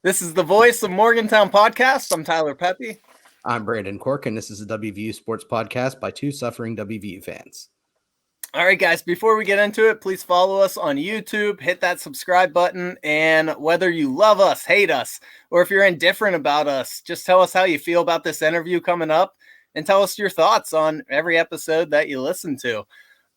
This is the Voice of Morgantown podcast. I'm Tyler Pepe. I'm Brandon Cork, and this is a WVU Sports podcast by two suffering WVU fans. All right, guys, before we get into it, please follow us on YouTube, hit that subscribe button, and whether you love us, hate us, or if you're indifferent about us, just tell us how you feel about this interview coming up and tell us your thoughts on every episode that you listen to.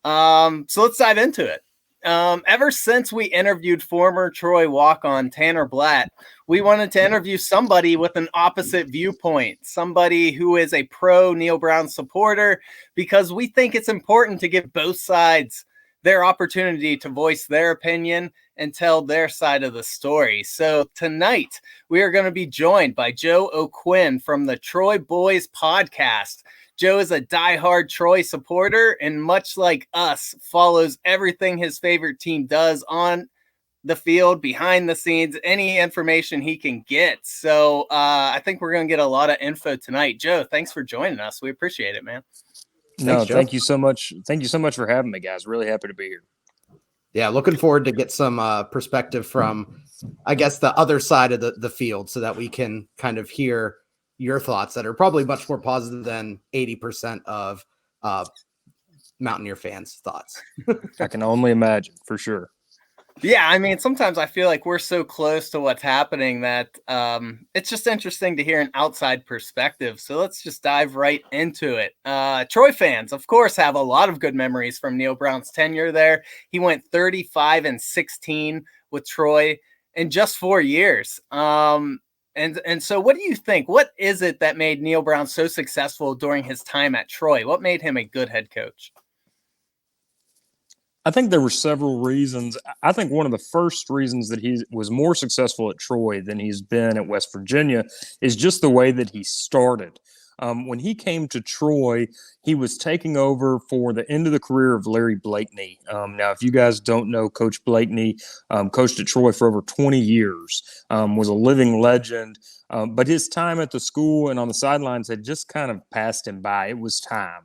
So let's dive into it. Ever since we interviewed former Troy walk-on Tanner Blatt, we wanted to interview somebody with an opposite viewpoint, somebody who is a pro Neal Brown supporter, because we think it's important to give both sides their opportunity to voice their opinion and tell their side of the story. So tonight we are going to be joined by Joe O'Quinn from the Troy Boyz podcast. Joe is a diehard Troy supporter and, much like us, follows everything his favorite team does on the field, behind the scenes, any information he can get. So I think we're going to get a lot of info tonight. Joe, thanks for joining us. We appreciate it, man. No, thank you so much. Thank you so much for having me, guys. Really happy to be here. Yeah, looking forward to get some perspective from, I guess, the other side of the field so that we can kind of hear your thoughts that are probably much more positive than 80% of Mountaineer fans' thoughts. I can only imagine, for sure. Yeah, I mean, sometimes I feel like we're so close to what's happening that it's just interesting to hear an outside perspective. So let's just dive right into it. Troy fans, of course, have a lot of good memories from Neal Brown's tenure there. He went 35-16 with Troy in just 4 years. And so what do you think? What is it that made Neal Brown so successful during his time at Troy? What made him a good head coach? I think there were several reasons. I think one of the first reasons that he was more successful at Troy than he's been at West Virginia is just the way that he started. When he came to Troy, he was taking over for the end of the career of Larry Blakeney. Now, if you guys don't know, Coach Blakeney coached at Troy for over 20 years, was a living legend, but his time at the school and on the sidelines had just kind of passed him by. It was time.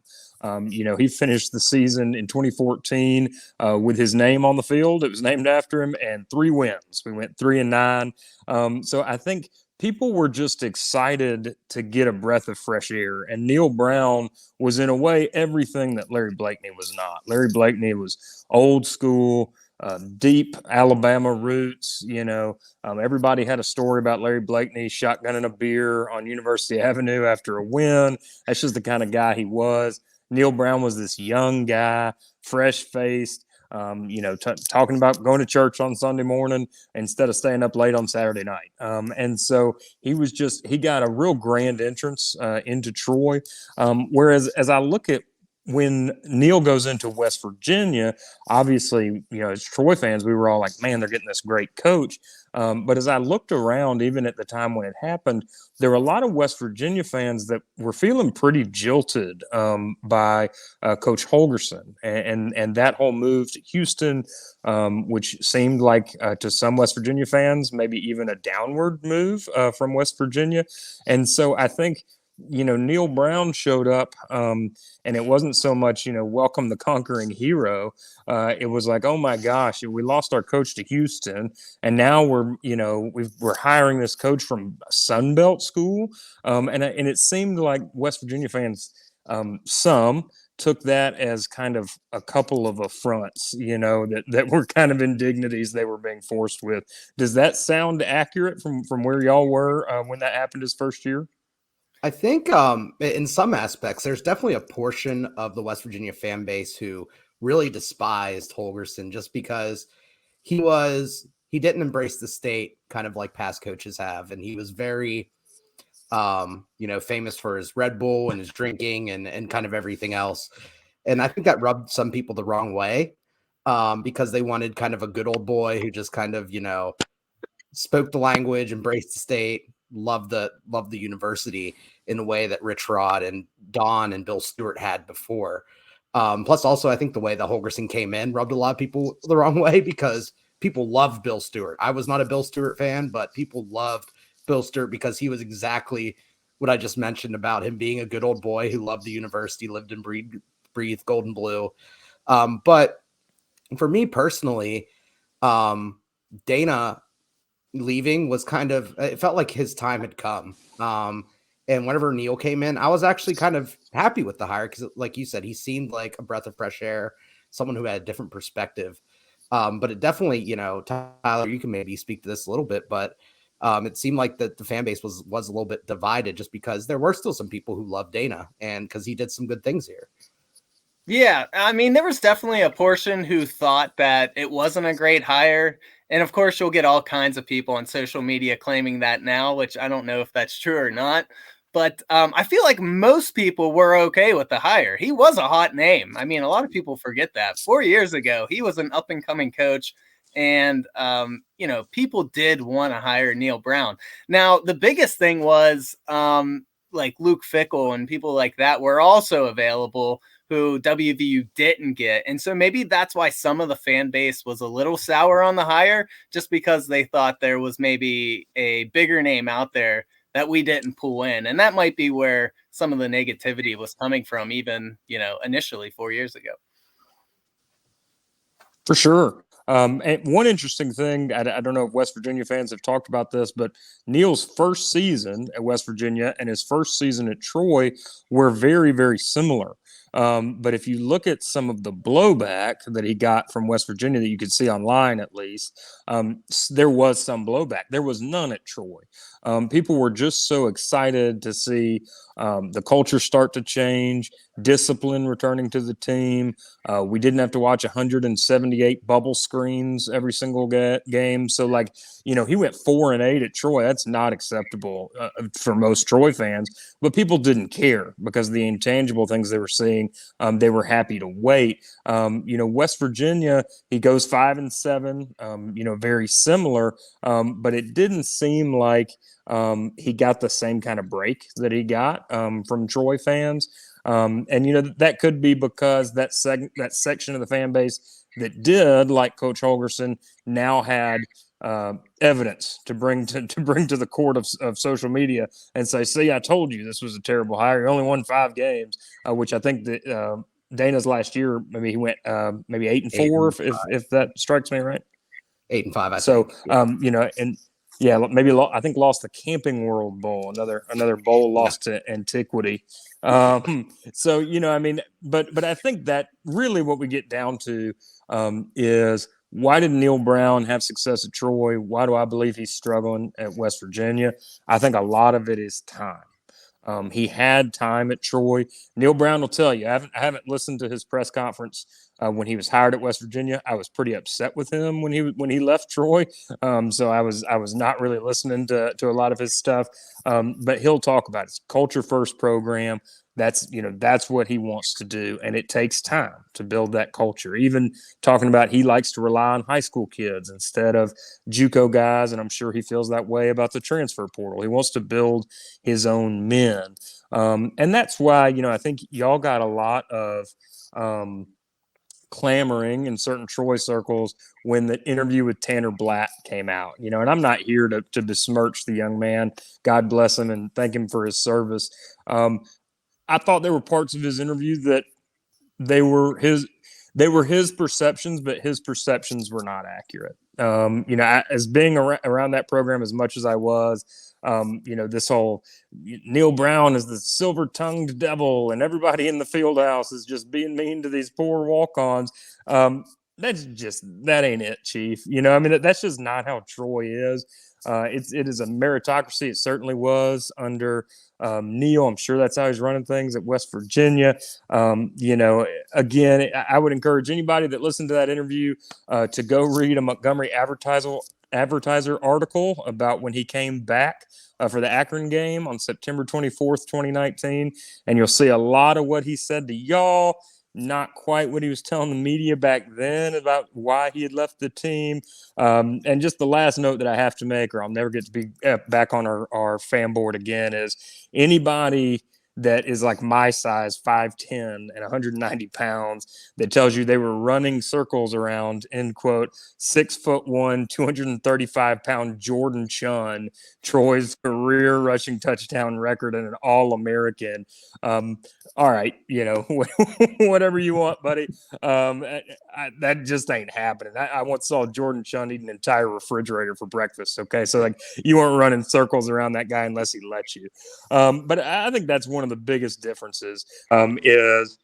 He finished the season in 2014 with his name on the field. It was named after him, and 3 wins. We went 3-9. So I think people were just excited to get a breath of fresh air. And Neal Brown was, in a way, everything that Larry Blakeney was not. Larry Blakeney was old school, deep Alabama roots. Everybody had a story about Larry Blakeney shotgunning a beer on University Avenue after a win. That's just the kind of guy he was. Neal Brown was this young guy, fresh-faced, talking about going to church on Sunday morning instead of staying up late on Saturday night. And so he got a real grand entrance into Troy. Whereas as I look at when Neal goes into West Virginia, obviously, as Troy fans, we were all like, man, they're getting this great coach. But as I looked around, even at the time when it happened, there were a lot of West Virginia fans that were feeling pretty jilted by Coach Holgorsen and that whole move to Houston, which seemed like to some West Virginia fans, maybe even a downward move from West Virginia. And so I think, Neal Brown showed up and it wasn't so much, welcome the conquering hero. It was like, oh my gosh, we lost our coach to Houston and now we're hiring this coach from a Sun Belt school. And it seemed like West Virginia fans, some took that as kind of a couple of affronts, that were kind of indignities they were being forced with. Does that sound accurate from where y'all were when that happened his first year? I think in some aspects, there's definitely a portion of the West Virginia fan base who really despised Holgorsen just because he didn't embrace the state kind of like past coaches have. And he was very, famous for his Red Bull and his drinking and kind of everything else. And I think that rubbed some people the wrong way because they wanted kind of a good old boy who just kind of, spoke the language, embraced the state, loved the university in a way that Rich Rod and Don and Bill Stewart had before. Plus also, I think the way that Holgorsen came in rubbed a lot of people the wrong way because people loved Bill Stewart. I was not a Bill Stewart fan, but people loved Bill Stewart because he was exactly what I just mentioned about him being a good old boy who loved the university, lived and breathed gold and blue. But for me personally, Dana leaving was kind of, it felt like his time had come. And whenever Neal came in, I was actually kind of happy with the hire because, like you said, he seemed like a breath of fresh air, someone who had a different perspective. But it definitely, Tyler, you can maybe speak to this a little bit, but it seemed like the fan base was a little bit divided just because there were still some people who loved Dana and because he did some good things here. Yeah, I mean, there was definitely a portion who thought that it wasn't a great hire. And of course, you'll get all kinds of people on social media claiming that now, which I don't know if that's true or not. But I feel like most people were okay with the hire. He was a hot name. I mean, a lot of people forget that. 4 years ago, he was an up-and-coming coach. And, people did want to hire Neal Brown. Now, the biggest thing was like Luke Fickell and people like that were also available who WVU didn't get. And so maybe that's why some of the fan base was a little sour on the hire, just because they thought there was maybe a bigger name out there that we didn't pull in. And that might be where some of the negativity was coming from, even, initially 4 years ago. For sure. And one interesting thing, I don't know if West Virginia fans have talked about this, but Neal's first season at West Virginia and his first season at Troy were very, very similar. But if you look at some of the blowback that he got from West Virginia that you could see online, at least, there was some blowback. There was none at Troy. People were just so excited to see the culture start to change, discipline returning to the team. We didn't have to watch 178 bubble screens every single game. So, he went 4-8 at Troy. That's not acceptable for most Troy fans. But people didn't care because the intangible things they were seeing, they were happy to wait. West Virginia, he goes 5-7, very similar. But it didn't seem like he got the same kind of break that he got from Troy fans. That could be because that section of the fan base that did like Coach Holgorsen now had evidence to bring to the court of social media and say, see, I told you this was a terrible hire. He only won 5 games, which I think that Dana's last year, maybe he went maybe 8-4, if that strikes me right. 8-5, I think. So, and yeah, maybe I think lost the Camping World Bowl, another bowl lost to Antiquity. But I think that really what we get down to is, why did Neal Brown have success at Troy? Why do I believe he's struggling at West Virginia? I think a lot of it is time. He had time at Troy. Neal Brown will tell you. I haven't listened to his press conference when he was hired at West Virginia. I was pretty upset with him when he left Troy. So I was not really listening to a lot of his stuff. But he'll talk about his culture first program. That's what he wants to do, and it takes time to build that culture. Even talking about he likes to rely on high school kids instead of JUCO guys, and I'm sure he feels that way about the transfer portal. He wants to build his own men, and that's why I think y'all got a lot of clamoring in certain Troy circles when the interview with Tanner Blatt came out. And I'm not here to besmirch the young man. God bless him and thank him for his service. I thought there were parts of his interview that they were his perceptions, but his perceptions were not accurate. As being around that program as much as I was, this whole Neal Brown is the silver-tongued devil and everybody in the field house is just being mean to these poor walk-ons. That ain't it, Chief. That's just not how Troy is. It is a meritocracy. It certainly was under Neal. I'm sure that's how he's running things at West Virginia. Again, I would encourage anybody that listened to that interview to go read a Montgomery Advertiser article about when he came back for the Akron game on September 24th, 2019. And you'll see a lot of what he said to y'all. Not quite what he was telling the media back then about why he had left the team. And just the last note that I have to make, or I'll never get to be back on our fan board again, is anybody that is like my size, 5'10" and 190 pounds, that tells you they were running circles around, end quote, 6'1", 235-pound Jordan Chunn, Troy's career rushing touchdown record, and an All-American. All right, whatever you want, buddy. That just ain't happening. I once saw Jordan Chunn eat an entire refrigerator for breakfast. Okay, so like you weren't running circles around that guy unless he let you. But I think that's one of the biggest differences. Is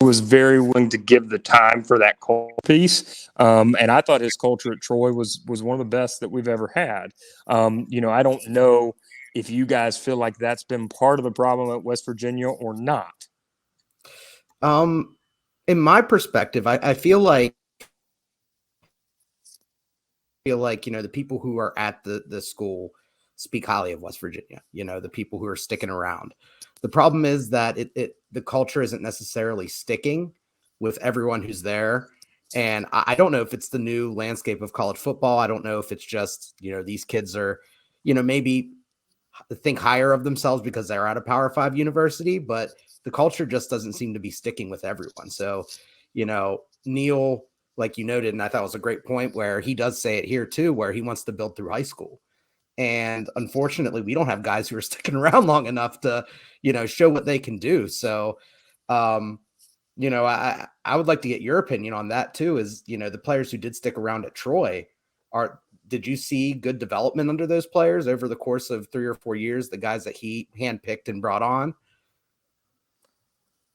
he was very willing to give the time for that culture piece, and I thought his culture at Troy was one of the best that we've ever had. I don't know if you guys feel like that's been part of the problem at West Virginia or not. In my perspective, I feel like the people who are at the school speak highly of West Virginia. The people who are sticking around. The problem is that the culture isn't necessarily sticking with everyone who's there. And I don't know if it's the new landscape of college football. I don't know if it's just, these kids are, maybe think higher of themselves because they're at a Power 5 university, but the culture just doesn't seem to be sticking with everyone. So, Neal, like you noted, and I thought it was a great point where he does say it here too, where he wants to build through high school. And unfortunately, we don't have guys who are sticking around long enough to, show what they can do. So, I would like to get your opinion on that too, is, the players who did stick around at Troy did you see good development under those players over the course of 3 or 4 years, the guys that he handpicked and brought on?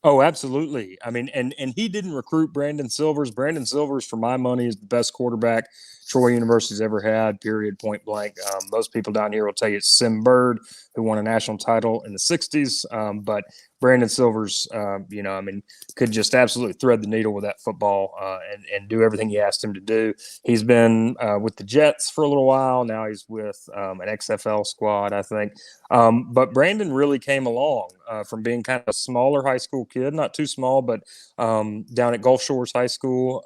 Oh, absolutely. I mean, and he didn't recruit Brandon Silvers. Brandon Silvers, for my money, is the best quarterback Troy University's ever had, period, point blank. Most people down here will tell you it's Sim Bird, who won a national title in the 60s. But Brandon Silvers, could just absolutely thread the needle with that football and do everything you asked him to do. He's been with the Jets for a little while. Now he's with an XFL squad, I think. But Brandon really came along from being kind of a smaller high school kid, not too small, but down at Gulf Shores High School,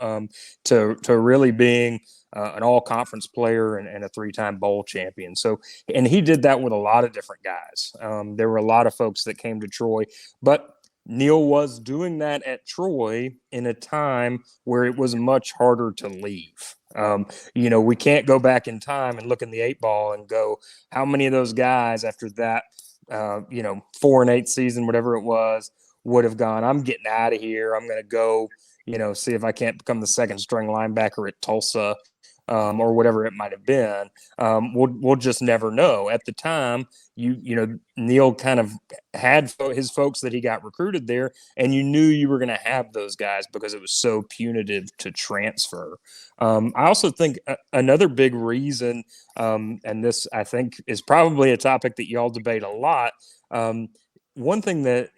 to really being an all-conference player and a 3-time bowl champion. So, and he did that with a lot of different guys. There were a lot of folks that came to Troy, but Neal was doing that at Troy in a time where it was much harder to leave. We can't go back in time and look in the 8 ball and go, how many of those guys after that, 4-8 season, whatever it was, would have gone, I'm getting out of here. I'm going to go, see if I can't become the second string linebacker at Tulsa, or whatever it might have been. We'll just never know. At the time, Neal kind of had his folks that he got recruited there, and you knew you were going to have those guys because it was so punitive to transfer. I also think another big reason, and this I think is probably a topic that y'all debate a lot. One thing that,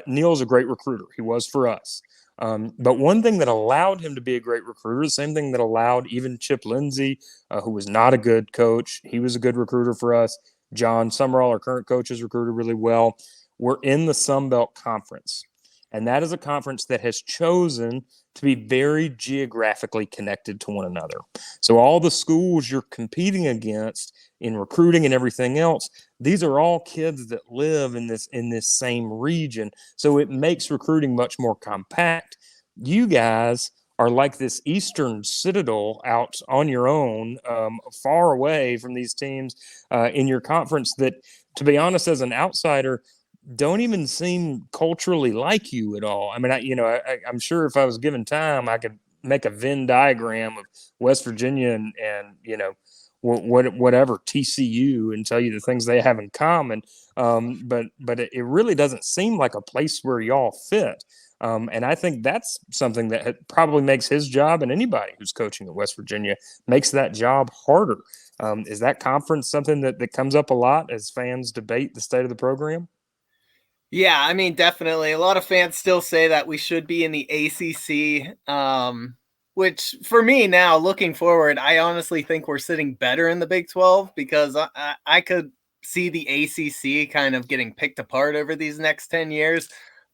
Neal's a great recruiter. He was for us. But one thing that allowed him to be a great recruiter, the same thing that allowed even Chip Lindsey, who was not a good coach, he was a good recruiter for us. John Summerall, our current coach, has recruited really well. We're in the Sun Belt Conference, and that is a conference that has chosen to be very geographically connected to one another. So all the schools you're competing against in recruiting and everything else, these are all kids that live in this same region. So it makes recruiting much more compact. You guys are like this eastern citadel out on your own, far away from these teams in your conference that, to be honest, as an outsider, don't even seem culturally like you at all. I mean, I'm sure if I was given time, I could make a Venn diagram of West Virginia and whatever TCU and tell you the things they have in common. But it really doesn't seem like a place where y'all fit. And I think that's something that probably makes his job, and anybody who's coaching at West Virginia makes that job harder. Is that conference something that comes up a lot as fans debate the state of the program? Yeah, I mean, definitely. A lot of fans still say that we should be in the ACC, which for me now, looking forward, I honestly think we're sitting better in the Big 12 because I could see the ACC kind of getting picked apart over these next 10 years.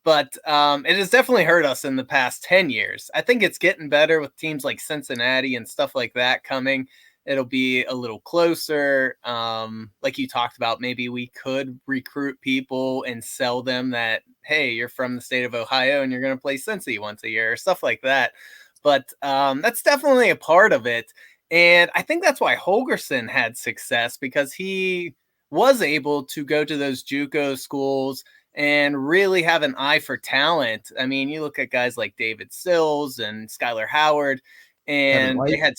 But it has definitely hurt us in the past 10 years. I think it's getting better with teams like Cincinnati and stuff like that coming. It'll be a little closer. Like you talked about, maybe we could recruit people and sell them that, hey, you're from the state of Ohio and you're going to play Cincy once a year or stuff like that. But that's definitely a part of it. And I think that's why Holgerson had success, because he was able to go to those JUCO schools and really have an eye for talent. I mean, you look at guys like David Sills and Skylar Howard, and they had,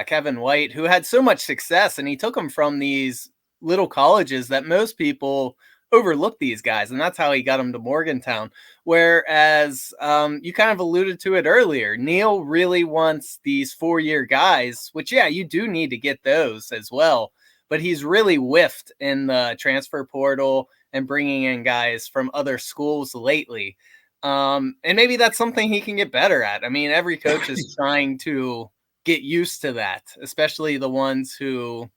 Kevin White, who had so much success, and he took them from these little colleges that most people overlook these guys, and that's how he got them to Morgantown. Whereas you kind of alluded to it earlier, Neal really wants these 4-year guys, which, yeah, you do need to get those as well, but he's really whiffed in the transfer portal and bringing in guys from other schools lately. And maybe that's something he can get better at. I mean, every coach is trying to get used to that, especially the ones who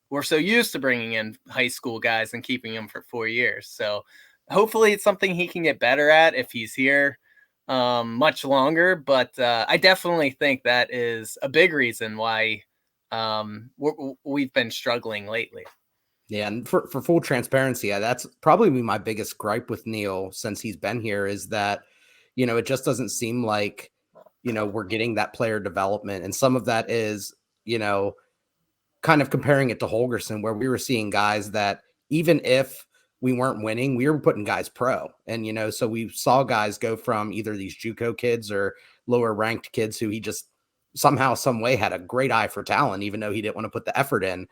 were so used to bringing in high school guys and keeping them for 4 years. So hopefully it's something he can get better at if he's here much longer. But I definitely think that is a big reason why we've been struggling lately. Yeah, and for full transparency, that's probably my biggest gripe with Neal since he's been here, is that, it just doesn't seem like, we're getting that player development. And some of that is, kind of comparing it to Holgerson, where we were seeing guys that even if we weren't winning, we were putting guys pro. And, so we saw guys go from either these JUCO kids or lower ranked kids who he just somehow, some way had a great eye for talent, even though he didn't want to put the effort in.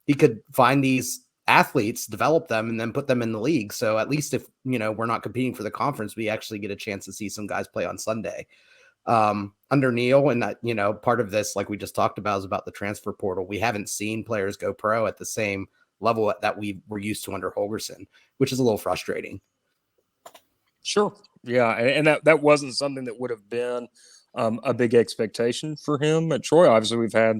He could find these athletes, develop them, and then put them in the league. So at least if, we're not competing for the conference, we actually get a chance to see some guys play on Sunday. Under Neal, and that, part of this, like we just talked about, is about the transfer portal. We haven't seen players go pro at the same level that we were used to under Holgerson, which is a little frustrating. Sure. Yeah. And that wasn't something that would have been a big expectation for him at Troy. Obviously, we've had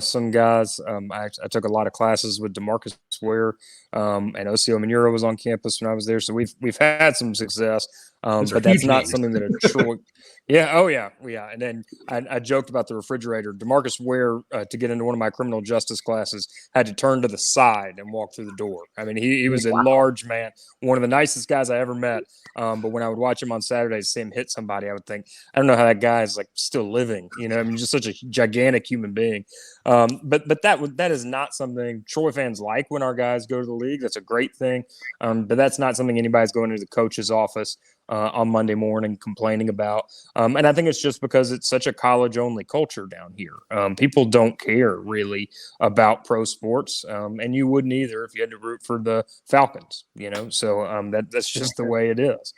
some guys. I took a lot of classes with DeMarcus Ware, and Osio Manura was on campus when I was there. So we've had some success, but that's not something that a Troy. Yeah. Oh yeah. Yeah. And then I joked about the refrigerator. DeMarcus Ware, to get into one of my criminal justice classes, had to turn to the side and walk through the door. I mean, he was a large man, one of the nicest guys I ever met. But when I would watch him on Saturdays, see him hit somebody, I would think, I don't know how that guy is like still living. I mean, just such a gigantic human being. But that is not something Troy fans like when our guys go to the league. That's a great thing. But that's not something anybody's going into the coach's office on Monday morning complaining about. And I think it's just because it's such a college-only culture down here. People don't care really about pro sports, and you wouldn't either if you had to root for the Falcons, So that's just the way it is.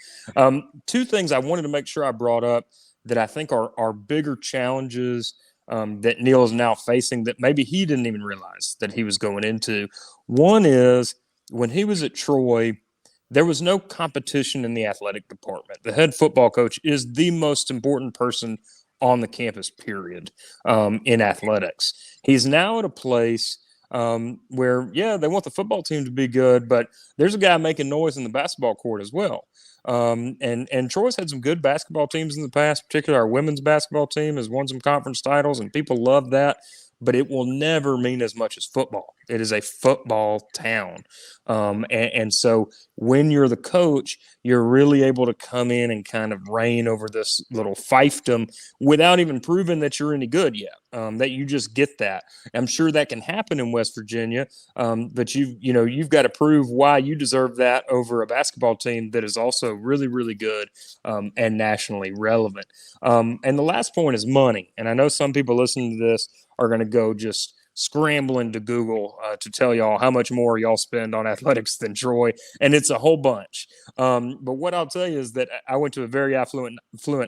Two things I wanted to make sure I brought up that I think are bigger challenges that Neal is now facing that maybe he didn't even realize that he was going into. One is when he was at Troy, there was no competition in the athletic department. The head football coach is the most important person on the campus, period, in athletics. He's now at a place where, they want the football team to be good, but there's a guy making noise in the basketball court as well. And Troy's had some good basketball teams in the past, particularly our women's basketball team has won some conference titles, and people love that. But it will never mean as much as football. It is a football town. And so when you're the coach, you're really able to come in and kind of reign over this little fiefdom without even proving that you're any good yet, that you just get that. I'm sure that can happen in West Virginia, but you've got to prove why you deserve that over a basketball team that is also really, really good and nationally relevant. And the last point is money. And I know some people listening to this are going to go just scrambling to Google to tell y'all how much more y'all spend on athletics than Troy, and it's a whole bunch. But what I'll tell you is that I went to a very affluent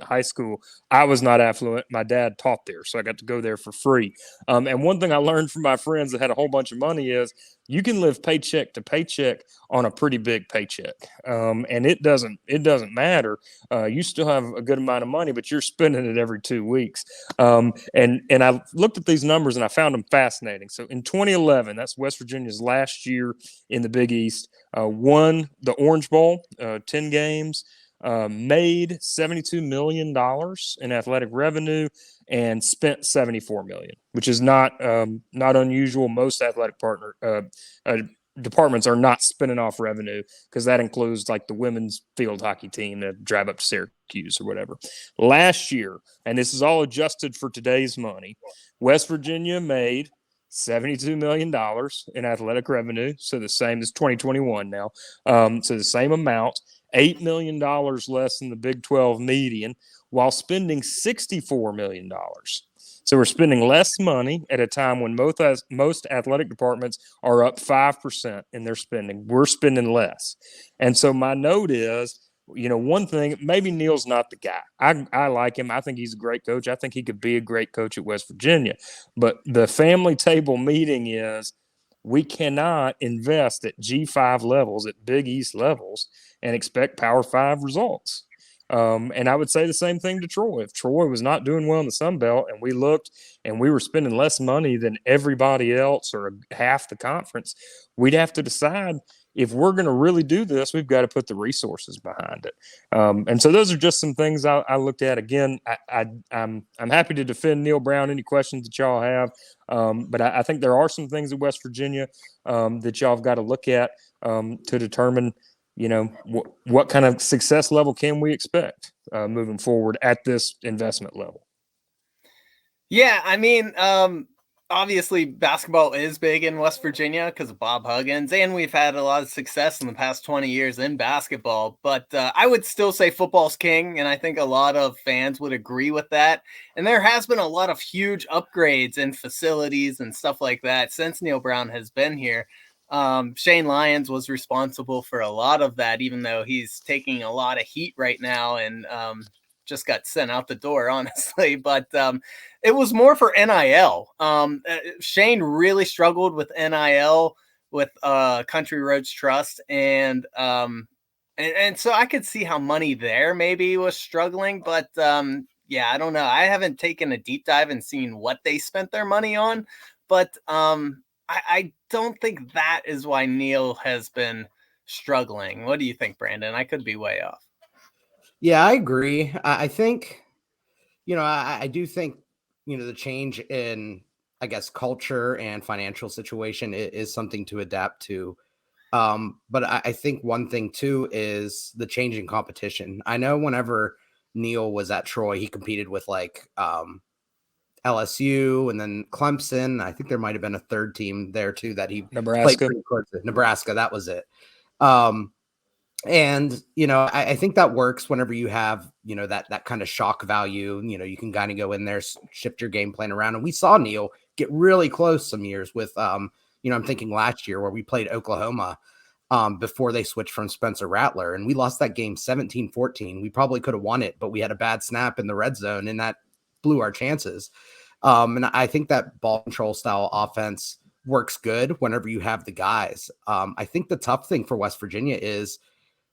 high school. I was not affluent. My dad taught there, so I got to go there for free. And one thing I learned from my friends that had a whole bunch of money is you can live paycheck to paycheck on a pretty big paycheck. And it doesn't matter. You still have a good amount of money, but you're spending it every 2 weeks. And I looked at these numbers and I found them fascinating. So in 2011, that's West Virginia's last year in the Big East, won the Orange Bowl, 10 games, made $72 million in athletic revenue and spent $74 million, which is not unusual. Most athletic departments are not spinning off revenue because that includes like the women's field hockey team that drive up to Syracuse or whatever. Last year, and this is all adjusted for today's money, West Virginia made $72 million in athletic revenue. So the same as 2021 now. So the same amount, $8 million less than the Big 12 median, while spending $64 million. So we're spending less money at a time when most athletic departments are up 5% in their spending. We're spending less. And so my note is, one thing, maybe Neal's not the guy. I like him. I think he's a great coach. I think he could be a great coach at West Virginia. But the family table meeting is we cannot invest at G5 levels, at Big East levels, and expect Power 5 results. And I would say the same thing to Troy. If Troy was not doing well in the Sun Belt and we looked and we were spending less money than everybody else or half the conference, we'd have to decide if we're going to really do this, we've got to put the resources behind it. And so those are just some things I looked at. Again, I'm happy to defend Neal Brown. Any questions that y'all have? But I think there are some things in West Virginia that y'all have got to look at to determine, what kind of success level can we expect moving forward at this investment level? Yeah, I mean, obviously basketball is big in West Virginia because of Bob Huggins, and we've had a lot of success in the past 20 years in basketball, but I would still say football's king, and I think a lot of fans would agree with that. And there has been a lot of huge upgrades in facilities and stuff like that since Neal Brown has been here. Shane Lyons was responsible for a lot of that, even though he's taking a lot of heat right now and just got sent out the door, honestly. But it was more for NIL. Shane really struggled with NIL with Country Roads Trust, and so I could see how money there maybe was struggling. But yeah, I don't know. I haven't taken a deep dive and seen what they spent their money on, but I don't think that is why Neal has been struggling. What do you think, Brandon? I could be way off. Yeah, I agree. I think, I do think, the change in, I guess, culture and financial situation is something to adapt to. But I think one thing too is the change in competition. I know whenever Neal was at Troy, he competed with like LSU and then Clemson. I think there might have been a third team there too that he played pretty close to. Nebraska, that was it. And, I think that works whenever you have, that kind of shock value. You can kind of go in there, shift your game plan around. And we saw Neal get really close some years with, I'm thinking last year where we played Oklahoma before they switched from Spencer Rattler. And we lost that game 17-14. We probably could have won it, but we had a bad snap in the red zone and that blew our chances. And I think that ball control style offense works good whenever you have the guys. I think the tough thing for West Virginia is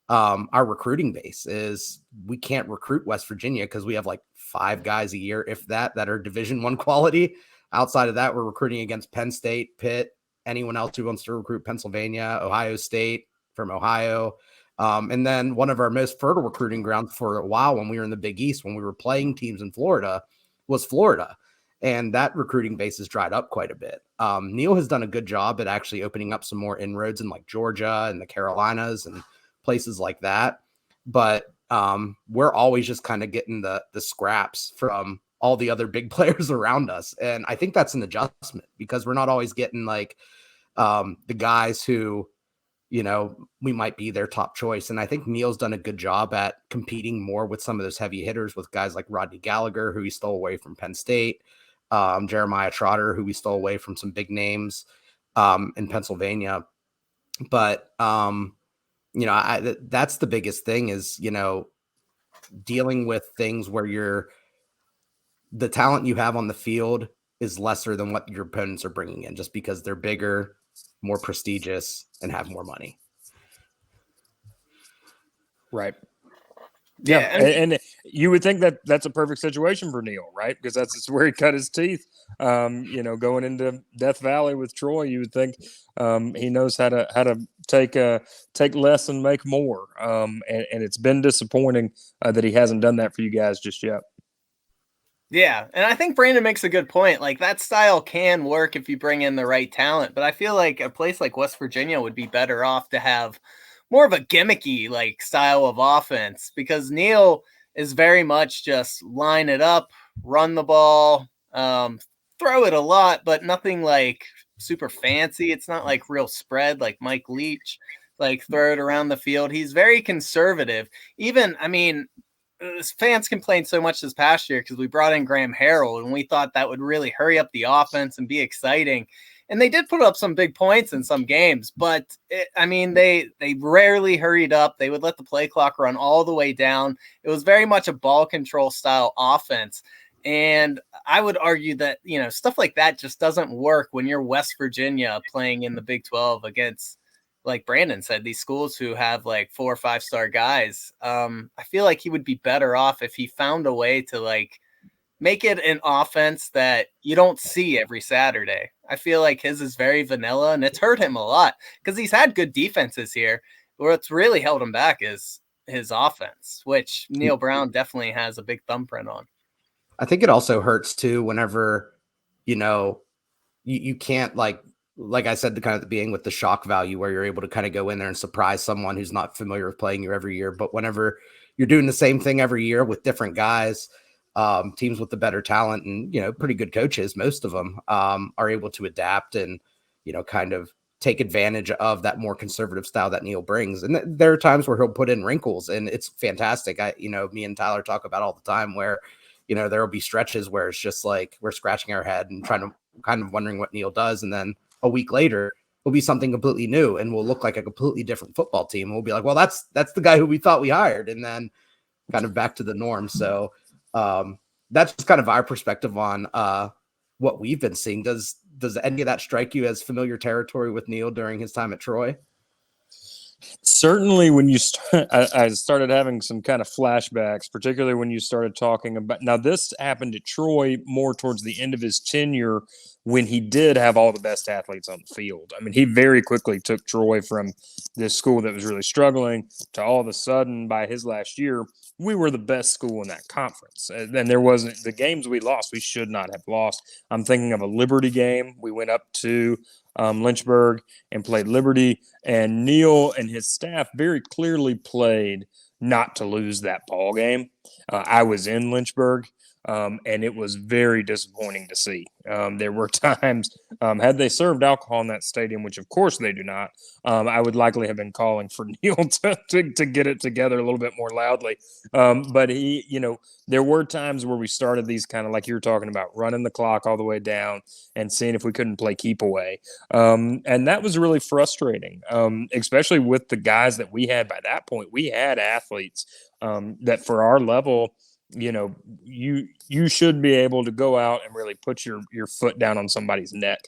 our recruiting base is we can't recruit West Virginia because we have like 5 guys a year, if that are Division I quality. Outside of that, we're recruiting against Penn State, Pitt, anyone else who wants to recruit Pennsylvania, Ohio State from Ohio. And then one of our most fertile recruiting grounds for a while when we were in the Big East, when we were playing teams in Florida, was Florida. And that recruiting base has dried up quite a bit. Neal has done a good job at actually opening up some more inroads in like Georgia and the Carolinas and places like that. But we're always just kind of getting the scraps from all the other big players around us. And I think that's an adjustment because we're not always getting like the guys who, we might be their top choice. And I think Neal's done a good job at competing more with some of those heavy hitters with guys like Rodney Gallagher, who he stole away from Penn State, Jeremiah Trotter, who we stole away from some big names in Pennsylvania. But, that's the biggest thing is, dealing with things where the talent you have on the field is lesser than what your opponents are bringing in just because they're bigger, more prestigious, and have more money. Right. Yeah, and you would think that that's a perfect situation for Neal, right? Because that's where he cut his teeth. Going into Death Valley with Troy, you would think he knows how to take less and make more. And it's been disappointing that he hasn't done that for you guys just yet. Yeah, and I think Brandon makes a good point. Like that style can work if you bring in the right talent, but I feel like a place like West Virginia would be better off to have more of a gimmicky like style of offense because Neal is very much just line it up, run the ball, throw it a lot, but nothing like super fancy. It's not like real spread like Mike Leach, like throw it around the field. He's very conservative. Even, I mean, fans complained so much this past year because we brought in Graham Harrell and we thought that would really hurry up the offense and be exciting. And they did put up some big points in some games, but they rarely hurried up. They would let the play clock run all the way down. It was very much a ball control style offense. And I would argue that, stuff like that just doesn't work when you're West Virginia playing in the Big 12 against, like Brandon said, these schools who have like 4 or 5-star guys. I feel like he would be better off if he found a way to like make it an offense that you don't see every Saturday. I feel like his is very vanilla and it's hurt him a lot because he's had good defenses here. What's really held him back is his offense, which Neal Brown definitely has a big thumbprint on. I think it also hurts too whenever, you can't like I said, the being with the shock value where you're able to kind of go in there and surprise someone who's not familiar with playing you every year. But whenever you're doing the same thing every year with different guys, teams with the better talent and, pretty good coaches, most of them are able to adapt and, kind of take advantage of that more conservative style that Neal brings. And there are times where he'll put in wrinkles and it's fantastic. Me and Tyler talk about all the time where, there'll be stretches where it's just like we're scratching our head and trying to kind of wondering what Neal does. And then a week later will be something completely new and will look like a completely different football team. And we'll be like, well, that's the guy who we thought we hired. And then kind of back to the norm. So that's just kind of our perspective on what we've been seeing. Does any of that strike you as familiar territory with Neal during his time at Troy? Certainly when I started having some kind of flashbacks, particularly when you started talking about, now this happened at Troy more towards the end of his tenure when he did have all the best athletes on the field. I mean, he very quickly took Troy from this school that was really struggling to all of a sudden by his last year, we were the best school in that conference. And then there wasn't the games we lost, we should not have lost. I'm thinking of a Liberty game. We went up to Lynchburg and played Liberty, and Neal and his staff very clearly played not to lose that ball game. I was in Lynchburg, and it was very disappointing to see. There were times, had they served alcohol in that stadium, which of course they do not, I would likely have been calling for Neal to get it together a little bit more loudly. But he, there were times where we started these kind of like you were talking about, running the clock all the way down and seeing if we couldn't play keep away. And that was really frustrating, especially with the guys that we had by that point. We had athletes that for our level, you should be able to go out and really put your foot down on somebody's neck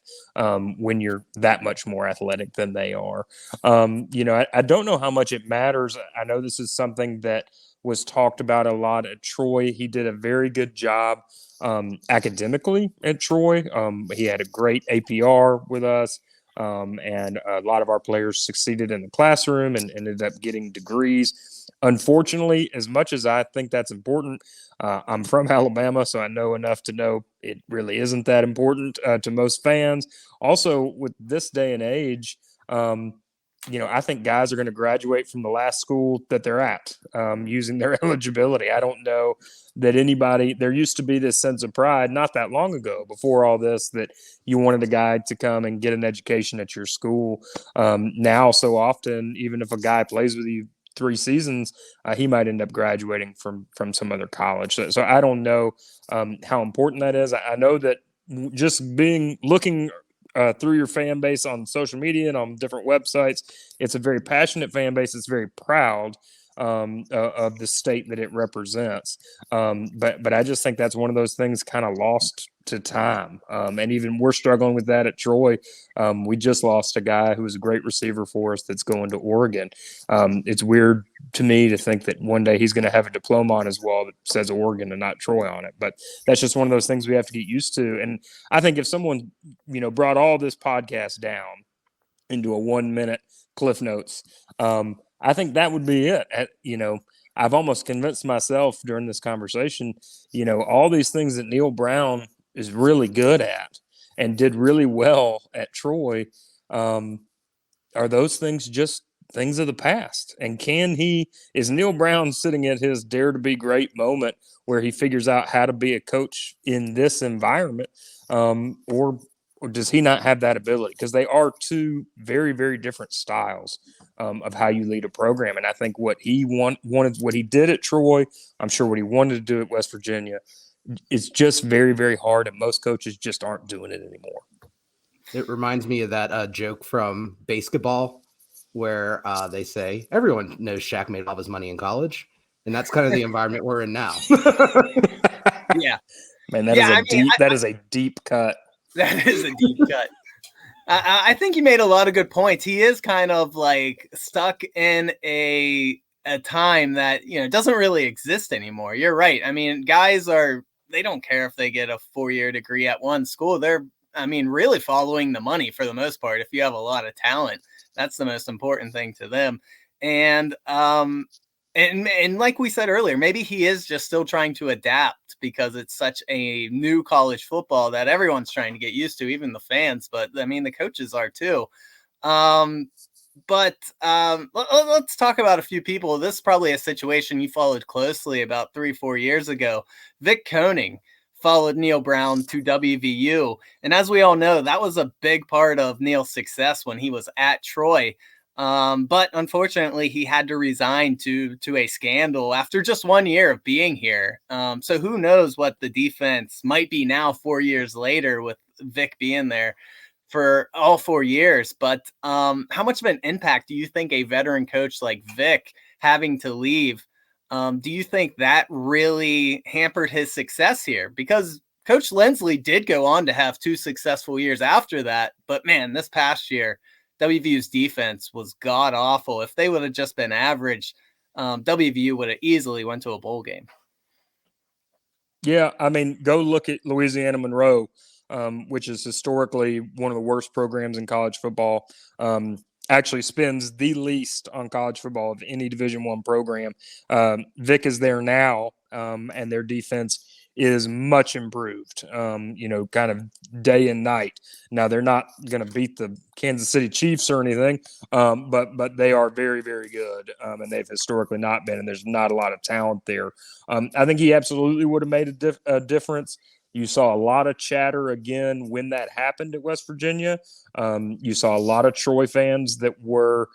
when you're that much more athletic than they are. I don't know how much it matters. I know this is something that was talked about a lot at Troy. He did a very good job academically at Troy. He had a great APR with us. And a lot of our players succeeded in the classroom and ended up getting degrees. Unfortunately, as much as I think that's important, I'm from Alabama, so I know enough to know it really isn't that important to most fans. Also, with this day and age, I think guys are going to graduate from the last school that they're at using their eligibility. I don't know that there used to be this sense of pride not that long ago before all this that you wanted a guy to come and get an education at your school. Now, so often, even if a guy plays with you 3 seasons, he might end up graduating from some other college. So I don't know how important that is. I know that just looking through your fan base on social media and on different websites, it's a very passionate fan base. It's very proud. of the state that it represents. But I just think that's one of those things kind of lost to time. And even we're struggling with that at Troy. We just lost a guy who was a great receiver for us that's going to Oregon. It's weird to me to think that one day he's going to have a diploma on his wall that says Oregon and not Troy on it. But that's just one of those things we have to get used to. And I think if someone, brought all this podcast down into a 1-minute Cliff Notes, I think that would be it. I've almost convinced myself during this conversation, all these things that Neal Brown is really good at and did really well at Troy, are those things just things of the past? And is Neal Brown sitting at his dare to be great moment where he figures out how to be a coach in this environment? Or does he not have that ability? Because they are two very, very different styles of how you lead a program. And I think what he wanted, what he did at Troy, I'm sure what he wanted to do at West Virginia, is just very, very hard. And most coaches just aren't doing it anymore. It reminds me of that joke from basketball where they say everyone knows Shaq made all of his money in college. And that's kind of the environment we're in now. Yeah. Man, that is a deep cut. That is a deep cut. I think you made a lot of good points. He is kind of like stuck in a time that, doesn't really exist anymore. You're right. I mean, guys they don't care if they get a 4-year degree at one school. They're, really following the money for the most part. If you have a lot of talent, that's the most important thing to them. And like we said earlier, maybe he is just still trying to adapt because it's such a new college football that everyone's trying to get used to, even the fans. But the coaches are too. Let's talk about a few people. This is probably a situation you followed closely about 3-4 years ago. Vic Koenning followed Neal Brown to WVU. And as we all know, that was a big part of Neal's success when he was at Troy. But unfortunately, he had to resign to a scandal after just 1 year of being here. So who knows what the defense might be now 4 years later with Vic being there for all 4 years. But how much of an impact do you think a veteran coach like Vic having to leave, do you think that really hampered his success here? Because Coach Lindsley did go on to have 2 successful years after that. But man, this past year, WVU's defense was god awful. If they would have just been average, WVU would have easily went to a bowl game. Yeah, go look at Louisiana Monroe, which is historically one of the worst programs in college football. Actually spends the least on college football of any Division I program. Vic is there now, and their defense is much improved, kind of day and night. Now, they're not going to beat the Kansas City Chiefs or anything, but they are very, very good, and they've historically not been, and there's not a lot of talent there. I think he absolutely would have made a difference. You saw a lot of chatter again when that happened at West Virginia. You saw a lot of Troy fans that were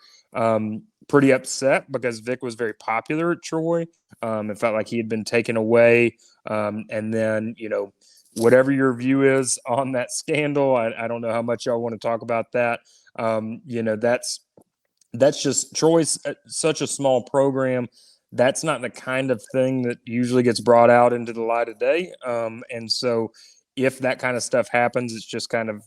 pretty upset because Vic was very popular at Troy. It felt like he had been taken away. And then, whatever your view is on that scandal, I don't know how much y'all want to talk about that. That's just Troy's such a small program. That's not the kind of thing that usually gets brought out into the light of day. And so if that kind of stuff happens, it's just kind of,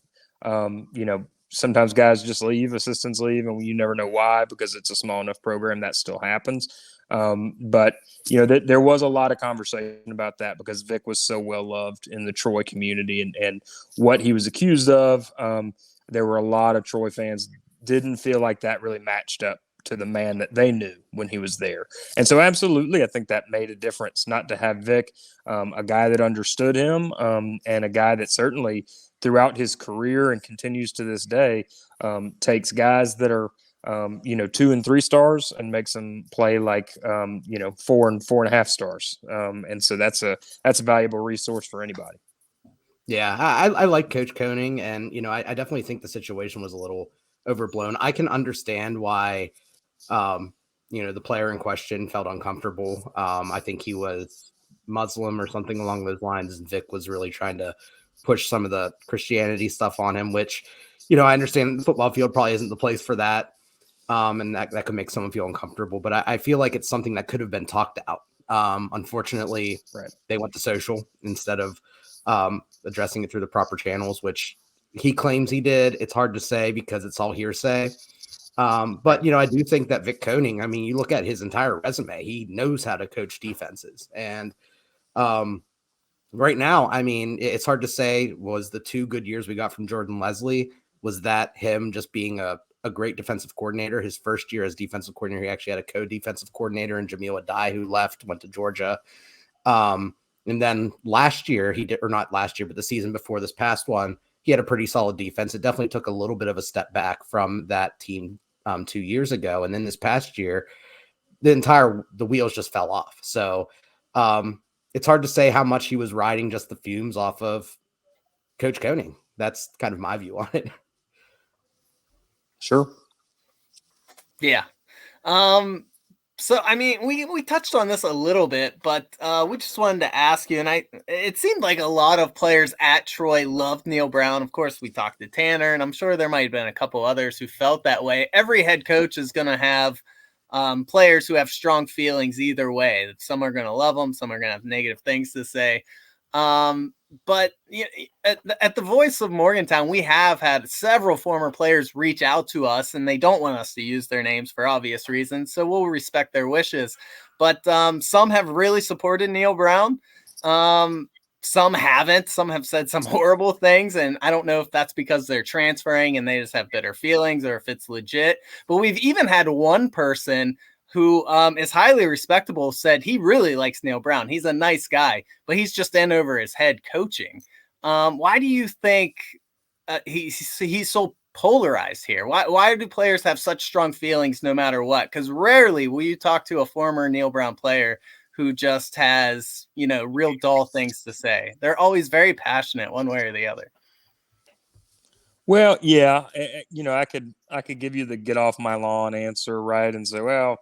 sometimes guys just leave, assistants leave, and you never know why, because it's a small enough program that still happens. But there was a lot of conversation about that because Vic was so well loved in the Troy community and what he was accused of. There were a lot of Troy fans didn't feel like that really matched up to the man that they knew when he was there. And so absolutely, I think that made a difference not to have Vic, a guy that understood him, and a guy that certainly throughout his career and continues to this day, takes guys that are, 2 and 3 stars and makes them play like, 4 and 4.5 stars. And so that's a valuable resource for anybody. Yeah, I like Coach Koenning, and, I definitely think the situation was a little overblown. I can understand why, the player in question felt uncomfortable. I think he was Muslim or something along those lines, and Vic was really trying to push some of the Christianity stuff on him, which, I understand the football field probably isn't the place for that. And that could make someone feel uncomfortable. But I feel like it's something that could have been talked out. Unfortunately, they went to social instead of addressing it through the proper channels, which he claims he did. It's hard to say because it's all hearsay. But, I do think that Vic Koenning, I mean, you look at his entire resume, he knows how to coach defenses. And right now, I mean, it's hard to say, was the 2 good years we got from Jordan Leslie, was that him just being a great defensive coordinator? His first year as defensive coordinator, he actually had a co-defensive coordinator in Jamil Adai, who left, went to Georgia. And then last year, he did, or not last year, but the season before this past one, he had a pretty solid defense. It definitely took a little bit of a step back from that team 2 years ago. And then this past year, the wheels just fell off. So it's hard to say how much he was riding just the fumes off of Coach Koenning. That's kind of my view on it. Sure. Yeah. So, I mean, we touched on this a little bit, but we just wanted to ask you, and it seemed like a lot of players at Troy loved Neal Brown. Of course, we talked to Tanner, and I'm sure there might have been a couple others who felt that way. Every head coach is going to have players who have strong feelings either way. Some are going to love them, some are going to have negative things to say. But at the Voice of Morgantown, we have had several former players reach out to us, and they don't want us to use their names for obvious reasons, so we'll respect their wishes. But some have really supported Neal Brown. Some haven't. Some have said some horrible things, and I don't know if that's because they're transferring and they just have bitter feelings or if it's legit. But we've even had one person who is highly respectable, said he really likes Neal Brown. He's a nice guy, but he's just in over his head coaching. Why do you think he's so polarized here? Why do players have such strong feelings no matter what? Because rarely will you talk to a former Neal Brown player who just has, real dull things to say. They're always very passionate one way or the other. Well, yeah, I could give you the get off my lawn answer, right? And say, well,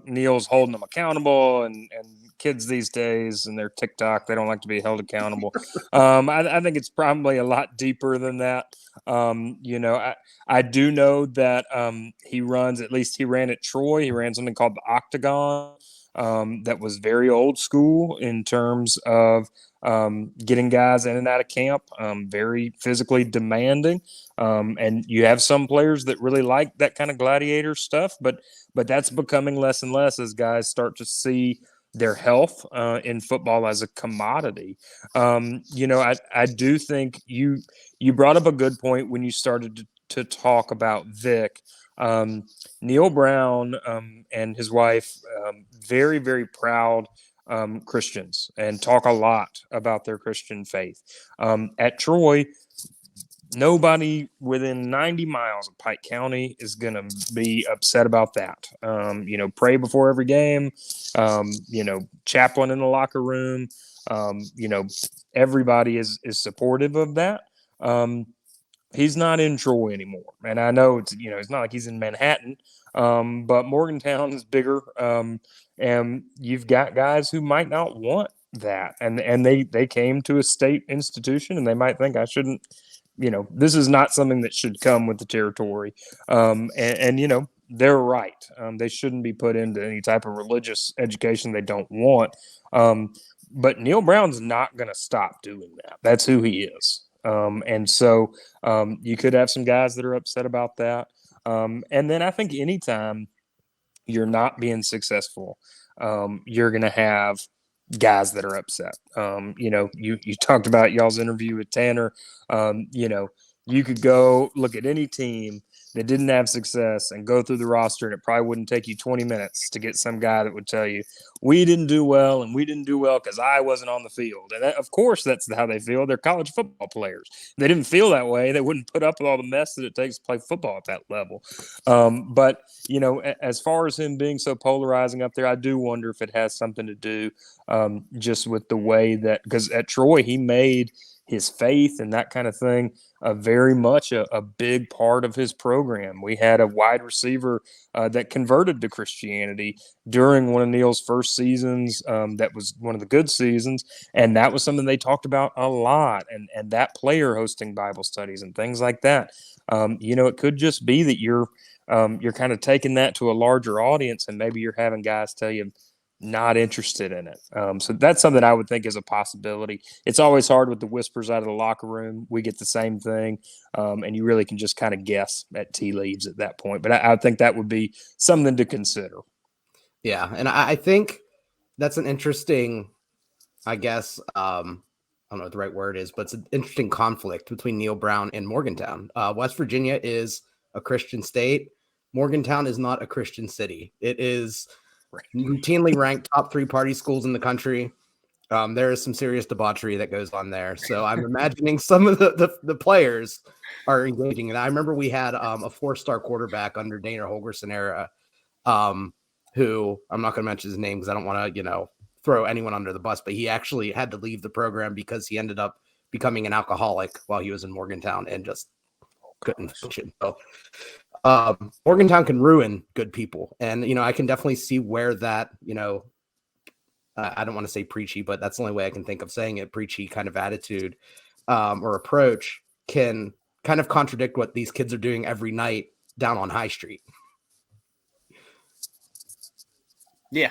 Neal's holding them accountable, and kids these days and their TikTok, they don't like to be held accountable. I think it's probably a lot deeper than that. I do know that he ran at Troy. He ran something called the Octagon. That was very old school in terms of getting guys in and out of camp, very physically demanding. And you have some players that really like that kind of gladiator stuff, but that's becoming less and less as guys start to see their health in football as a commodity. I do think you brought up a good point when you started to talk about Vic. Neal Brown and his wife, very, very proud Christians, and talk a lot about their Christian faith. At Troy, nobody within 90 miles of Pike County is going to be upset about that. Pray before every game, chaplain in the locker room, everybody is supportive of that. He's not in Troy anymore. And I know it's not like he's in Manhattan, but Morgantown is bigger. And you've got guys who might not want that. And they came to a state institution, and they might think I shouldn't, this is not something that should come with the territory. They're right. They shouldn't be put into any type of religious education they don't want. But Neal Brown's not going to stop doing that. That's who he is. And so you could have some guys that are upset about that. And then I think anytime you're not being successful, you're going to have guys that are upset. You talked about y'all's interview with Tanner. You could go look at any team that didn't have success and go through the roster, and it probably wouldn't take you 20 minutes to get some guy that would tell you, we didn't do well, and we didn't do well because I wasn't on the field. And of course, that's how they feel. They're college football players. If they didn't feel that way, they wouldn't put up with all the mess that it takes to play football at that level. But as far as him being so polarizing up there, I do wonder if it has something to do just with the way that, because at Troy, he made his faith and that kind of thing very much a big part of his program. We had a wide receiver that converted to Christianity during one of Neal's first seasons. That was one of the good seasons, and that was something they talked about a lot. And that player hosting Bible studies and things like that. It could just be that you're you're kind of taking that to a larger audience, and maybe you're having guys tell you not interested in it. So that's something I would think is a possibility. It's always hard with the whispers out of the locker room. We get the same thing, and you really can just kind of guess at tea leaves at that point. But I think that would be something to consider. Yeah, and I think that's an interesting, I guess, I don't know what the right word is, but it's an interesting conflict between Neal Brown and Morgantown. West Virginia is a Christian state. Morgantown is not a Christian city. It is routinely ranked top 3 party schools in the country. There is some serious debauchery that goes on there. So I'm imagining some of the players are engaging. And I remember we had a 4-star quarterback under Dana Holgerson era, who I'm not going to mention his name because I don't want to, throw anyone under the bus, but he actually had to leave the program because he ended up becoming an alcoholic while he was in Morgantown and just couldn't function. So Morgantown can ruin good people. And, I can definitely see where that, I don't want to say preachy, but that's the only way I can think of saying it, preachy kind of attitude or approach can kind of contradict what these kids are doing every night down on High Street. Yeah.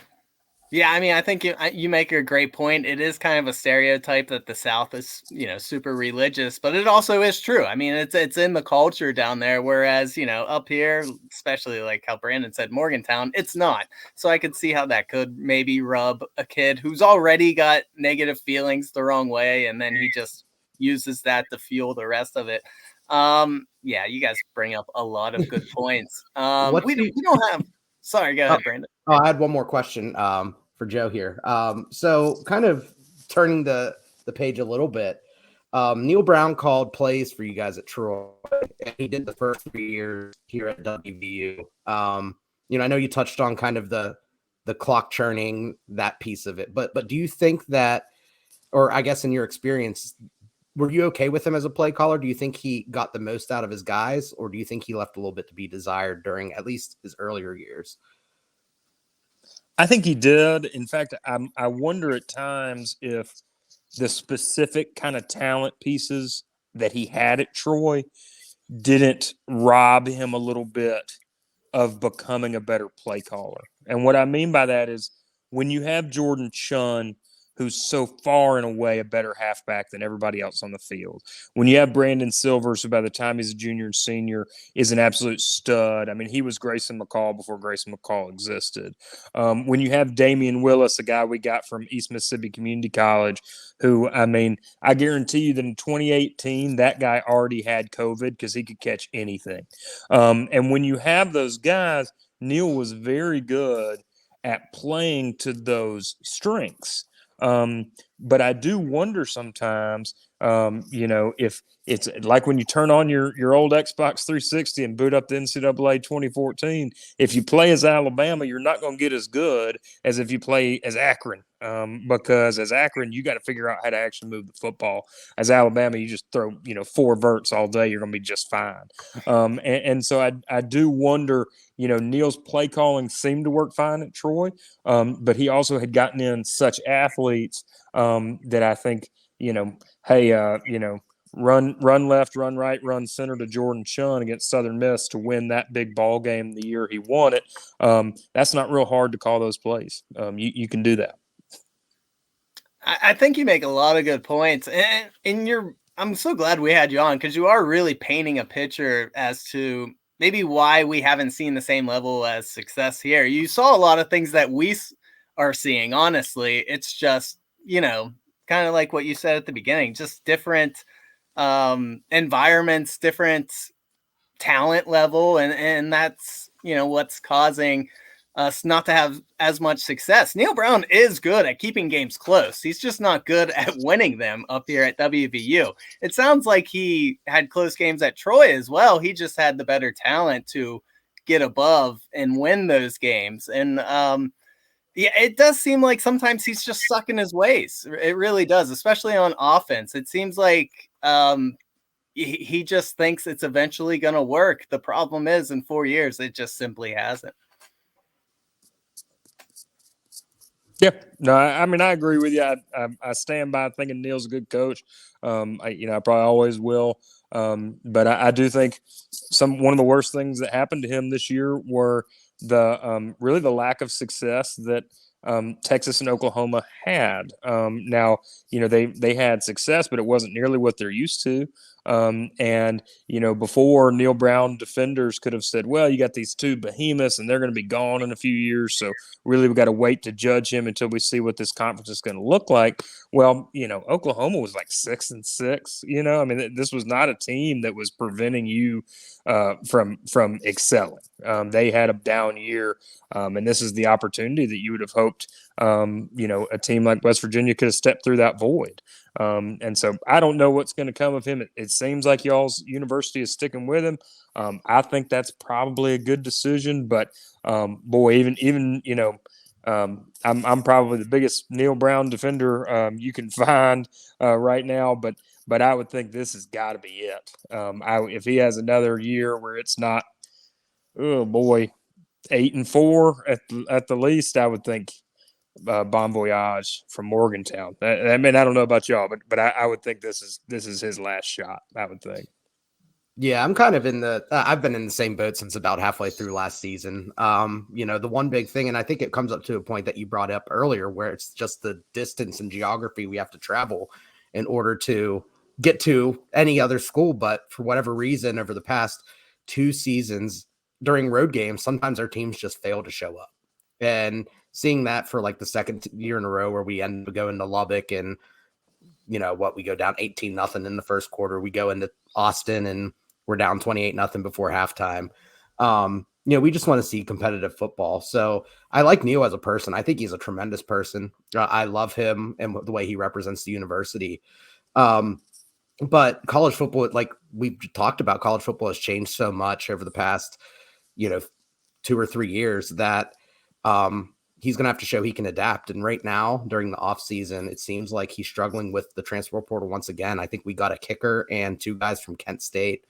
Yeah, I mean, I think you make a great point. It is kind of a stereotype that the South is, super religious, but it also is true. I mean, it's in the culture down there, whereas, up here, especially like how Brandon said, Morgantown, it's not. So I could see how that could maybe rub a kid who's already got negative feelings the wrong way, and then he just uses that to fuel the rest of it. Yeah, you guys bring up a lot of good points. We don't have. Sorry, go ahead, Brandon. I had one more question for Joe here. So kind of turning the page a little bit, Neal Brown called plays for you guys at Troy, and he did the first 3 years here at WVU. I know you touched on kind of the clock churning, that piece of it, but do you think that, or I guess in your experience, were you okay with him as a play caller? Do you think he got the most out of his guys, or do you think he left a little bit to be desired during at least his earlier years? I think he did. In fact, I wonder at times if the specific kind of talent pieces that he had at Troy didn't rob him a little bit of becoming a better play caller. And what I mean by that is when you have Jordan Chunn, who's so far and away a better halfback than everybody else on the field. When you have Brandon Silvers, who by the time he's a junior and senior is an absolute stud. I mean, he was Grayson McCall before Grayson McCall existed. When you have Damian Willis, a guy we got from East Mississippi Community College, who, I mean, I guarantee you that in 2018, that guy already had COVID because he could catch anything. And when you have those guys, Neal was very good at playing to those strengths. But I do wonder sometimes, if it's like when you turn on your old Xbox 360 and boot up the NCAA 2014, if you play as Alabama, you're not going to get as good as if you play as Akron, because as Akron, you got to figure out how to actually move the football. As Alabama, you just throw, 4 verts all day, you're going to be just fine. And so I do wonder, Neal's play calling seemed to work fine at Troy, but he also had gotten in such athletes that I think, run left, run right, run center to Jordan Chunn against Southern Miss to win that big ball game the year he won it. That's not real hard to call those plays. You can do that. I think you make a lot of good points, and I'm so glad we had you on because you are really painting a picture as to maybe why we haven't seen the same level as success here. You saw a lot of things that we are seeing. Honestly, it's just, kind of like what you said at the beginning, just different environments, different talent level. And that's, what's causing us not to have as much success. Neal Brown is good at keeping games close. He's just not good at winning them up here at WVU. It sounds like he had close games at Troy as well. He just had the better talent to get above and win those games. And yeah, it does seem like sometimes he's just stuck in his ways. It really does, especially on offense. It seems like he just thinks it's eventually going to work. The problem is in 4 years, it just simply hasn't. Yeah, no, I mean, I agree with you. I stand by thinking Neal's a good coach. I probably always will. But I do think one of the worst things that happened to him this year were really the lack of success that Texas and Oklahoma had. Now, they had success, but it wasn't nearly what they're used to. And before, Neal Brown defenders could have said, well, you got these two behemoths and they're going to be gone in a few years. So really, we've got to wait to judge him until we see what this conference is going to look like. Well, Oklahoma was like 6-6. I mean, this was not a team that was preventing you from excelling. They had a down year, and this is the opportunity that you would have hoped. A team like West Virginia could have stepped through that void. And so I don't know what's going to come of him. It seems like y'all's university is sticking with him. I think that's probably a good decision. But boy, even I'm probably the biggest Neal Brown defender you can find right now. But I would think this has got to be it. If he has another year where it's not, oh boy, 8-4 at the least, I would think. Bon Voyage from Morgantown. I mean, I don't know about y'all, but I would think this is his last shot. I would think. Yeah, I'm kind of I've been in the same boat since about halfway through last season. The one big thing, and I think it comes up to a point that you brought up earlier, where it's just the distance and geography we have to travel in order to get to any other school. But for whatever reason, over the past 2 seasons during road games, sometimes our teams just fail to show up. And seeing that for like the second year in a row where we end up going to Lubbock and, we go down 18-0 in the first quarter. We go into Austin and we're down 28-0 before halftime. We just want to see competitive football. So I like Neal as a person. I think he's a tremendous person. I love him and the way he represents the university. But college football, like we've talked about, college football has changed so much over the past, 2 or 3 years that he's going to have to show he can adapt. And right now, during the offseason, it seems like he's struggling with the transfer portal once again. I think we got a kicker and 2 guys from Kent State.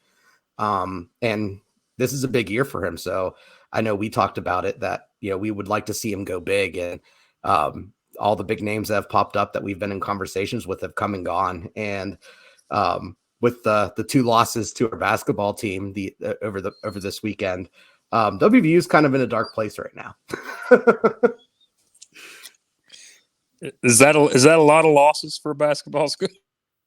And this is a big year for him. So I know we talked about it that, we would like to see him go big. And all the big names that have popped up that we've been in conversations with have come and gone. And with the 2 losses to our basketball team over this weekend, WVU is kind of in a dark place right now. Is that a lot of losses for a basketball school?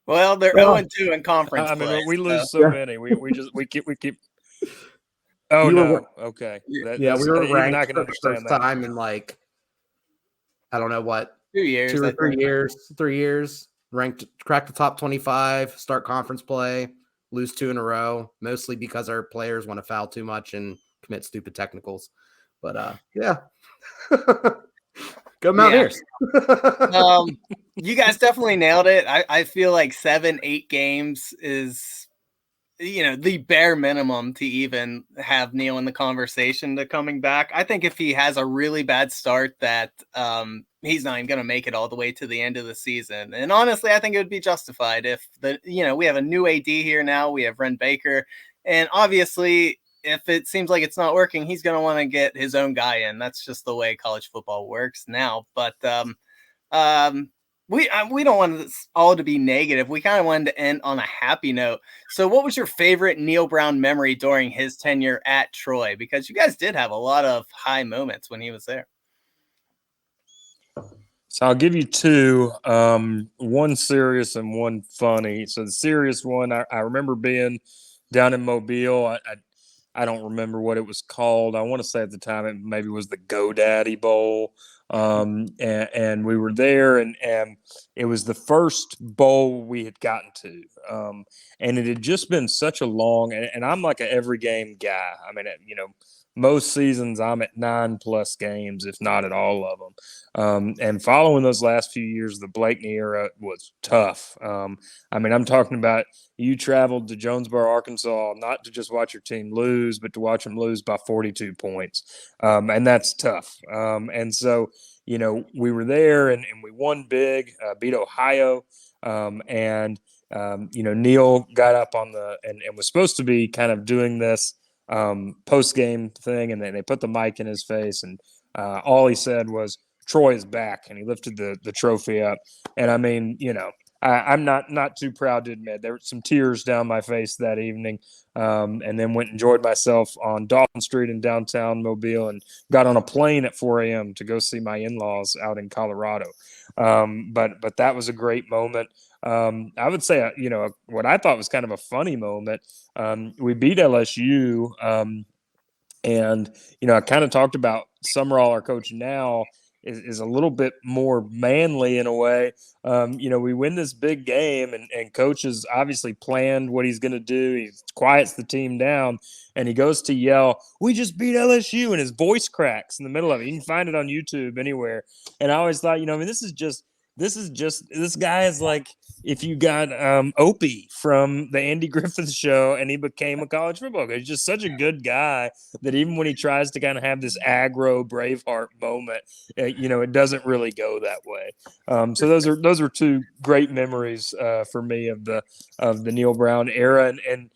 Well, they're 0-2 in conference. I mean, play, we lose so many. We keep. Oh no! Okay. We were ranked I can for the first time in like, I don't know what, 2 years, 2 or 3 years, 3 years. Ranked, cracked the top 25, start conference play, lose 2 in a row, mostly because our players want to foul too much and commit stupid technicals. But yeah. Go Mountaineers. You guys definitely nailed it. I feel like 7-8 games is the bare minimum to even have Neal in the conversation to coming back. I think if he has a really bad start that he's not even going to make it all the way to the end of the season. And honestly, I think it would be justified if we have a new AD here now. We have Ren Baker, and obviously if it seems like it's not working, he's going to want to get his own guy in. That's just the way college football works now. But we don't want this all to be negative. We kind of wanted to end on a happy note. So what was your favorite Neal Brown memory during his tenure at Troy? Because you guys did have a lot of high moments when he was there. So I'll give you 2, one serious and one funny. So the serious one, I remember being down in Mobile. I don't remember what it was called. I want to say at the time it maybe was the GoDaddy Bowl. And we were there, and it was the first bowl we had gotten to. And it had just been such a long, and I'm like an every game guy. I mean, most seasons I'm at 9+ games, if not at all of them. And following those last few years, the Blakeney era was tough. I mean, I'm talking about you traveled to Jonesboro, Arkansas, not to just watch your team lose, but to watch them lose by 42 points. And that's tough. And so, we were there and we won big, beat Ohio. Neal got up on and was supposed to be kind of doing this post-game thing, and then they put the mic in his face, and all he said was, "Troy is back," and he lifted the trophy up. And I mean, I'm not too proud to admit there were some tears down my face that evening, and then went and enjoyed myself on Dolphin Street in downtown Mobile, and got on a plane at 4 a.m. to go see my in-laws out in Colorado. But that was a great moment. I would say, what I thought was kind of a funny moment. We beat LSU. And, I kind of talked about Summerall, our coach now, is a little bit more manly in a way. We win this big game, and coach has obviously planned what he's going to do. He quiets the team down, and he goes to yell, "We just beat LSU," and his voice cracks in the middle of it. You can find it on YouTube anywhere. And I always thought, this guy is like if you got Opie from the Andy Griffith Show and he became a college football coach. He's just such a good guy that even when he tries to kind of have this aggro Braveheart moment, it doesn't really go that way. So those are two great memories for me of the Neal Brown era, and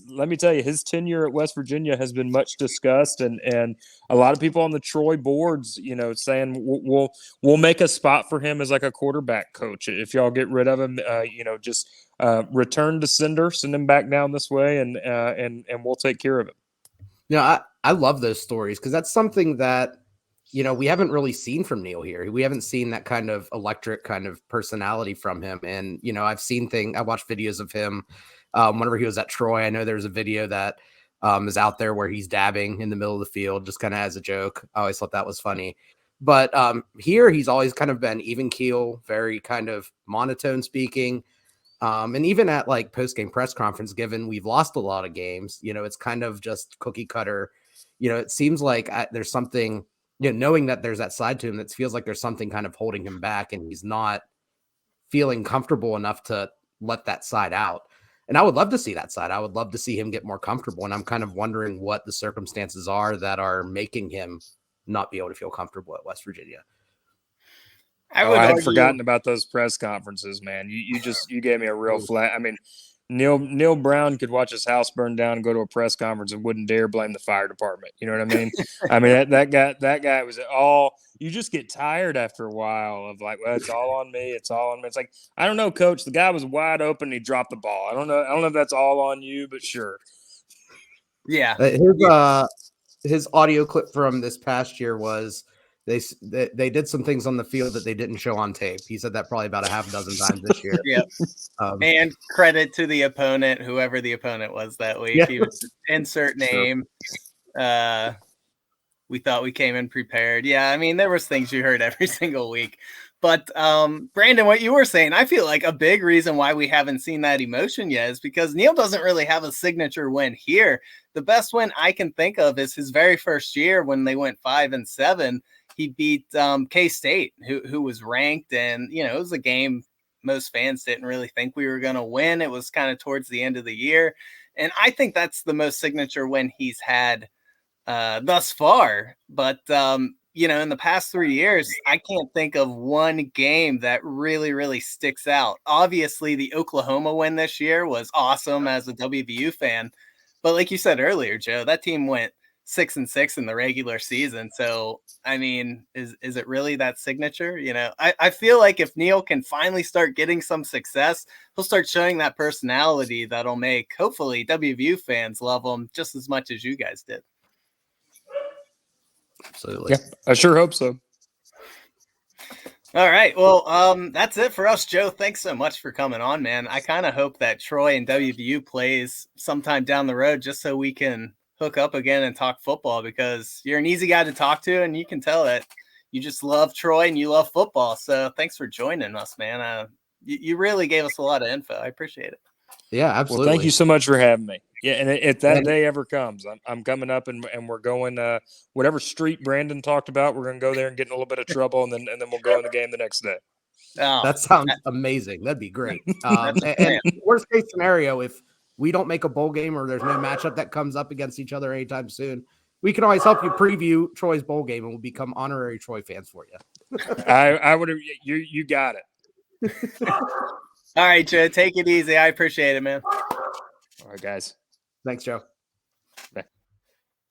let me tell you, his tenure at West Virginia has been much discussed, and a lot of people on the Troy boards, saying we'll make a spot for him as like a quarterback coach if y'all get rid of him. Just return to Cinder, send him back down this way, and we'll take care of him. I love those stories because that's something that we haven't really seen from Neal here. We haven't seen that kind of electric kind of personality from him, and I watched videos of him. Whenever he was at Troy, I know there's a video that is out there where he's dabbing in the middle of the field, just kind of as a joke. I always thought that was funny. But here he's always kind of been even keel, very kind of monotone speaking. And even at like post-game press conference, given we've lost a lot of games, it's kind of just cookie cutter. It seems like there's something, knowing that there's that side to him that feels like there's something kind of holding him back and he's not feeling comfortable enough to let that side out. And I would love to see that side. I would love to see him get more comfortable. And I'm kind of wondering what the circumstances are that are making him not be able to feel comfortable at West Virginia. I had forgotten about those press conferences, man. You gave me a real flat. I mean, Neal Brown could watch his house burn down and go to a press conference and wouldn't dare blame the fire department. You know what I mean? I mean, that guy was all, you just get tired after a while of like, well, it's all on me. It's all on me. It's like, I don't know, coach, the guy was wide open. And he dropped the ball. I don't know if that's all on you, but sure. Yeah. His audio clip from this past year was they did some things on the field that they didn't show on tape. He said that probably about a half dozen times this year. Yeah. And credit to the opponent, whoever the opponent was that week. Yeah. He was insert name. Sure. We thought we came in prepared. Yeah, I mean, there was things you heard every single week. But Brandon, what you were saying, I feel like a big reason why we haven't seen that emotion yet is because Neal doesn't really have a signature win here. The best win I can think of is his very first year when they went 5-7. He beat K-State, who was ranked, and it was a game most fans didn't really think we were going to win. It was kind of towards the end of the year, and I think that's the most signature win he's had thus far. But in the past 3 years, I can't think of one game that really, really sticks out. Obviously, the Oklahoma win this year was awesome as a WVU fan, but like you said earlier, Joe, that team went 6-6 in the regular season. So, I mean, is it really that signature? I feel like if Neal can finally start getting some success, he'll start showing that personality that'll make, hopefully, WVU fans love him just as much as you guys did. Absolutely. Yeah, I sure hope so. All right. Well, that's it for us, Joe. Thanks so much for coming on, man. I kind of hope that Troy and WVU plays sometime down the road just so we can hook up again and talk football, because you're an easy guy to talk to and you can tell that you just love Troy and you love football. So thanks for joining us, man. You really gave us a lot of info. I appreciate it. Yeah, absolutely. Well, thank you so much for having me. Yeah, and if that day ever comes, I'm coming up and we're going whatever street Brandon talked about. We're going to go there and get in a little bit of trouble, and then we'll go in the game the next day. Oh, that sounds amazing. That'd be great. And worst case scenario, if we don't make a bowl game or there's no matchup that comes up against each other anytime soon, we can always help you preview Troy's bowl game and we'll become honorary Troy fans for you. I would have. You got it. All right, Joe, take it easy. I appreciate it, man. All right, guys. Thanks, Joe. Bye.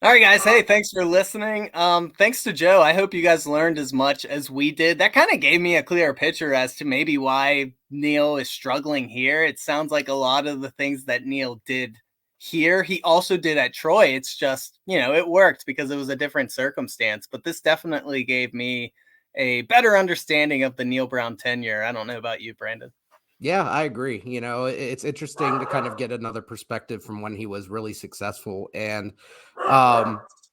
All right, guys. Hey, thanks for listening. Thanks to Joe. I hope you guys learned as much as we did. That kind of gave me a clearer picture as to maybe why Neal is struggling here. It sounds like a lot of the things that Neal did here, he also did at Troy. It's just, it worked because it was a different circumstance. But this definitely gave me a better understanding of the Neal Brown tenure. I don't know about you, Brandon. Yeah, I agree. It's interesting to kind of get another perspective from when he was really successful. And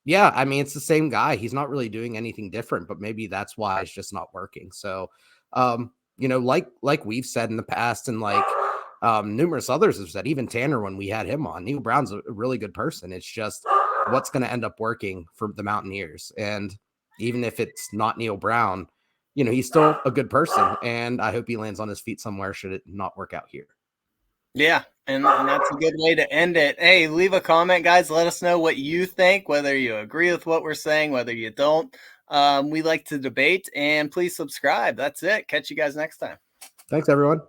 yeah, I mean, it's the same guy. He's not really doing anything different, but maybe that's why it's just not working. So, like we've said in the past, and like numerous others have said, even Tanner, when we had him on, Neal Brown's a really good person. It's just what's going to end up working for the Mountaineers. And even if it's not Neal Brown, he's still a good person, and I hope he lands on his feet somewhere should it not work out here. Yeah, and that's a good way to end it. Hey, leave a comment, guys. Let us know what you think, whether you agree with what we're saying, whether you don't. We like to debate, and please subscribe. That's it. Catch you guys next time. Thanks, everyone.